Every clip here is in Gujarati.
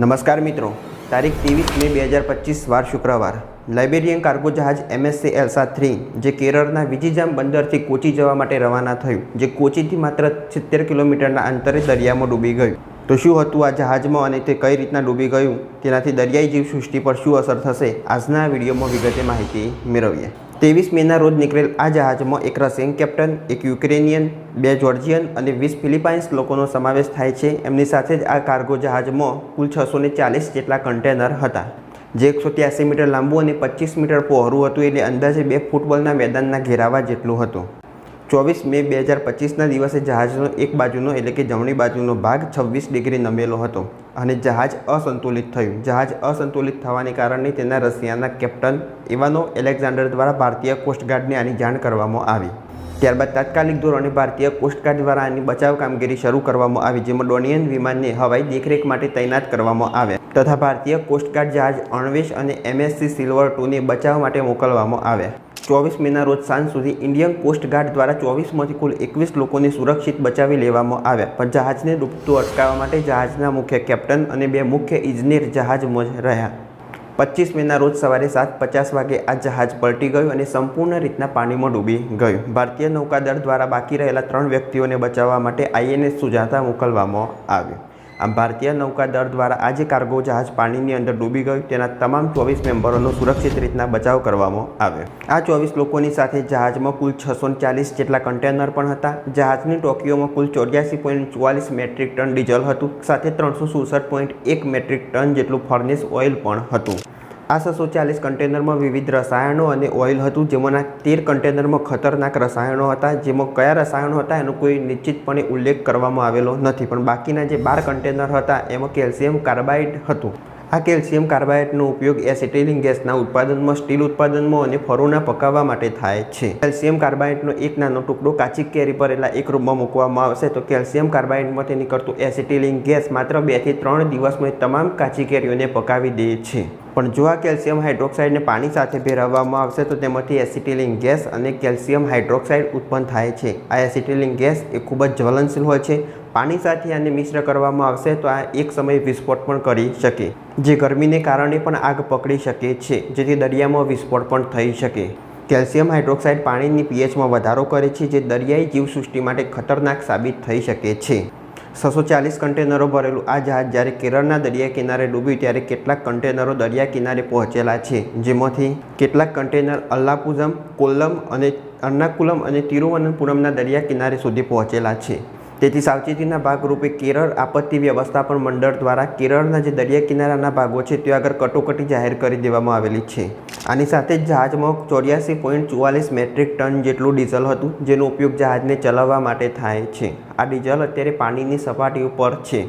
નમસ્કાર મિત્રો, તારીખ 23 મે 2025 વાર શુક્રવાર લાઇબેરિયન કાર્ગો જહાજ MSC એલ્સા 3 જે કેરળના વિજીજામ બંદરથી કોચી જવા માટે રવાના થયું, જે કોચીથી માત્ર 70 કિલોમીટરના અંતરે દરિયામાં ડૂબી ગયું. તો શું હતું આ જહાજમાં અને તે કઈ રીતના ડૂબી ગયું, તેનાથી દરિયાઈ જીવસૃષ્ટિ પર શું અસર થશે, આજના વિડીયોમાં વિગતે માહિતી મેળવીએ. 23 મેના રોજ નીકળેલ આ જહાજમાં એક રશિયન કેપ્ટન, એક યુક્રેનિયન, 2 જોર્જિયન અને 20 ફિલિપાઇન્સ લોકોનો સમાવેશ થાય છે. એમની સાથે જ આ કાર્ગો જહાજમાં કુલ 640 જેટલા કન્ટેનર હતા, જે 183 મીટર લાંબુ અને 25 મીટર પહોળું હતું, એટલે અંદાજે 2 ફૂટબોલના મેદાનના ઘેરાવા જેટલું હતું. 24 મે 2025ના દિવસે જહાજનો એક બાજુનો એટલે કે જમણી બાજુનો ભાગ 26 ડિગ્રી નમેલો હતો અને જહાજ અસંતુલિત થયું. જહાજ અસંતુલિત થવાને કારણે તેના રશિયાના કેપ્ટન ઇવાનો એલેક્ઝાન્ડર દ્વારા ભારતીય કોસ્ટગાર્ડને આની જાણ કરવામાં આવી. ત્યારબાદ તાત્કાલિક ધોરણે ભારતીય કોસ્ટગાર્ડ દ્વારા આની બચાવ કામગીરી શરૂ કરવામાં આવી, જેમાં ડોનિયન વિમાનને હવાઈ દેખરેખ માટે તૈનાત કરવામાં આવ્યા તથા ભારતીય કોસ્ટગાર્ડ જહાજ અણવેશ અને MSC સિલ્વર 2ને બચાવ માટે મોકલવામાં આવ્યા. 24 મેના રોજ સાંજ સુધી ઇન્ડિયન કોસ્ટગાર્ડ દ્વારા 24માંથી કુલ 21 લોકોને સુરક્ષિત બચાવી લેવામાં આવ્યા, પણ જહાજને ડૂબતું અટકાવવા માટે જહાજના મુખ્ય કેપ્ટન અને 2 મુખ્ય ઇજનેર જહાજમાં જ રહ્યા. 25 મેના રોજ સવારે 7:50 વાગે આ જહાજ પલટી ગયું અને સંપૂર્ણ રીતના પાણીમાં ડૂબી ગયું. ભારતીય નૌકાદળ દ્વારા બાકી રહેલા 3 વ્યક્તિઓને બચાવવા માટે INS સુજાતા મોકલવામાં આવ્યું. આમ ભારતીય નૌકાદળ દ્વારા આ જે કાર્ગો જહાજ પાણીની અંદર ડૂબી ગયું તેના તમામ 24 મેમ્બરોનો સુરક્ષિત રીતના બચાવ કરવામાં આવ્યો. આ 24 લોકોની સાથે જહાજમાં કુલ 640 જેટલા કન્ટેનર પણ હતા. જહાજની ટોકીઓમાં કુલ 84.44 મેટ્રિક ટન ડીઝલ હતું, સાથે 367.1 મેટ્રિક ટન જેટલું ફર્નેસ ઓઇલ પણ હતું. આ 640 કન્ટેનરમાં વિવિધ રસાયણો અને ઓઇલ હતું, જેમાંના 13 કન્ટેનરમાં ખતરનાક રસાયણો હતા, જેમાં કયા રસાયણો હતા એનો કોઈ નિશ્ચિતપણે ઉલ્લેખ કરવામાં આવેલો નથી, પણ બાકીના જે 12 કન્ટેનર હતા એમાં કેલ્શિયમ કાર્બાઇડ હતું. આ કેલ્શિયમ કાર્બાઇડનો ઉપયોગ એસિટિલિન ગેસના ઉત્પાદનમાં, સ્ટીલ ઉત્પાદનમાં અને ફરોના પકાવવા માટે થાય છે. કેલ્શિયમ કાર્બાઇડનો એક નાનો ટુકડો કાચી કેરી ભરેલા એક રૂમમાં મૂકવામાં આવશે તો કેલ્શિયમ કાર્બાઇડમાંથી નીકળતું એસિટિલિન ગેસ માત્ર 2 થી 3 દિવસમાં તમામ કાચી કેરીઓને પકાવી દે છે. પણ જો આ કેલ્શિયમ હાઇડ્રોક્સાઇડને પાણી સાથે ભેળવવામાં આવશે તો તેમાંથી એસિટિલિન ગેસ અને કેલ્શિયમ હાઇડ્રોક્સાઇડ ઉત્પન્ન થાય છે. આ એસિટિલિન ગેસ એ ખૂબ જ જ્વલનશીલ હોય છે. પાણી સાથે આને મિશ્ર કરવામાં આવશે તો આ એક સમયે વિસ્ફોટ પણ કરી શકે, જે ગરમીને કારણે પણ આગ પકડી શકે છે, જેથી દરિયામાં વિસ્ફોટ પણ થઈ શકે. કેલ્શિયમ હાઇડ્રોક્સાઇડ પાણીની pHમાં વધારો કરે છે, જે દરિયાઈ જીવસૃષ્ટિ માટે ખતરનાક સાબિત થઈ શકે છે. 640 કન્ટેનરો ભરેલું આ જહાજ જ્યારે કેરળના દરિયા કિનારે ડૂબ્યું ત્યારે કેટલાક કન્ટેનરો દરિયા કિનારે પહોંચેલા છે, જેમાંથી કેટલાક કન્ટેનર અલ્લાપુઝમ, કોલ્લમ અને એર્નાકુલમ અને તિરુવનંતપુરમના દરિયા કિનારે સુધી પહોંચેલા છે. તેથી સાવચેતીના ભાગરૂપે કેરળ આપત્તિ વ્યવસ્થાપન મંડળ દ્વારા કેરળના જે દરિયા કિનારાના ભાગો છે ત્યાં આગળ કટોકટી જાહેર કરી દેવામાં આવેલી છે. આની સાથે જ જહાજમાં 84.44 મેટ્રિક ટન જેટલું ડીઝલ હતું, જેનો ઉપયોગ જહાજને ચલાવવા માટે થાય છે. આ ડીઝલ અત્યારે પાણીની સપાટી ઉપર છે,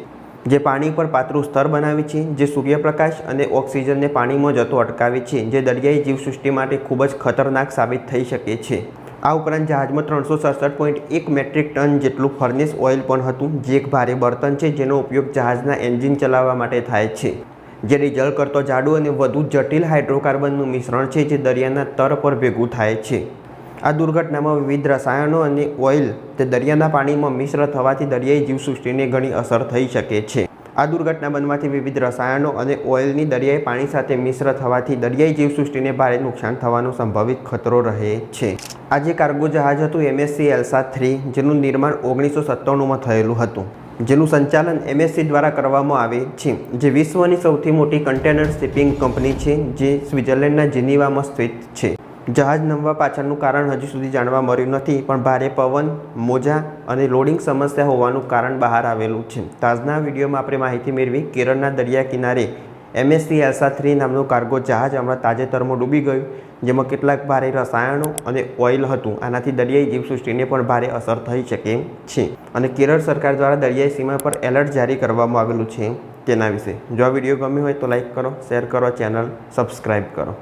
જે પાણી પર પાતળું સ્તર બનાવે છે, જે સૂર્યપ્રકાશ અને ઓક્સિજનને પાણીમાં જતો અટકાવે છે, જે દરિયાઈ જીવસૃષ્ટિ માટે ખૂબ જ ખતરનાક સાબિત થઈ શકે છે. આ ઉપરાંત જહાજમાં 367.1 મેટ્રિક ટન જેટલું ફર્નેસ ઓઇલ પણ હતું, જે એક ભારે બળતણ છે, જેનો ઉપયોગ જહાજના એન્જિન ચલાવવા માટે થાય છે, જે ડીઝલ કરતો જાડું અને વધુ જટિલ હાઇડ્રોકાર્બનનું મિશ્રણ છે, જે દરિયાના તળ પર ભેગું થાય છે. આ દુર્ઘટનામાં વિવિધ રસાયણો અને ઓઇલ તે દરિયાના પાણીમાં મિશ્ર થવાથી દરિયાઈ જીવસૃષ્ટિને ઘણી અસર થઈ શકે છે. આ દુર્ઘટના બનવાથી વિવિધ રસાયણો અને ઓઇલની દરિયાઈ પાણી સાથે મિશ્ર થવાથી દરિયાઈ જીવસૃષ્ટિને ભારે નુકસાન થવાનો સંભવિત ખતરો રહે છે. આ જે કાર્ગો જહાજ હતું MSC એલ્સા 3, જેનું નિર્માણ 1997માં થયેલું હતું, જેનું સંચાલન MSC દ્વારા કરવામાં આવે છે, જે વિશ્વની સૌથી મોટી કન્ટેનર શિપિંગ કંપની છે, જે સ્વિટ્ઝરલેન્ડના જેનીવામાં સ્થિત છે. જહાજ નમવા પાછળનું કારણ હજુ સુધી જાણવા મળ્યું નથી, પણ ભારે પવન, મોજા અને લોડિંગ સમસ્યા હોવાનું કારણ બહાર આવેલું છે. તો આજના વિડીયોમાં આપણે માહિતી મેળવી કેરળના દરિયા કિનારે MSC એલ્સા 3 નામનું કાર્ગો જહાજ હમણાં તાજેતરમાં ડૂબી ગયું, જેમાં કેટલાક ભારે રસાયણો અને ઓઇલ હતું. આનાથી દરિયાઈ જીવસૃષ્ટિને પણ ભારે અસર થઈ શકે છે અને કેરળ સરકાર દ્વારા દરિયાઈ સીમા પર એલર્ટ જારી કરવામાં આવેલું છે તેના વિશે. જો આ વિડીયો ગમ્યો હોય તો લાઈક કરો, શેર કરો, ચેનલ સબસ્ક્રાઈબ કરો.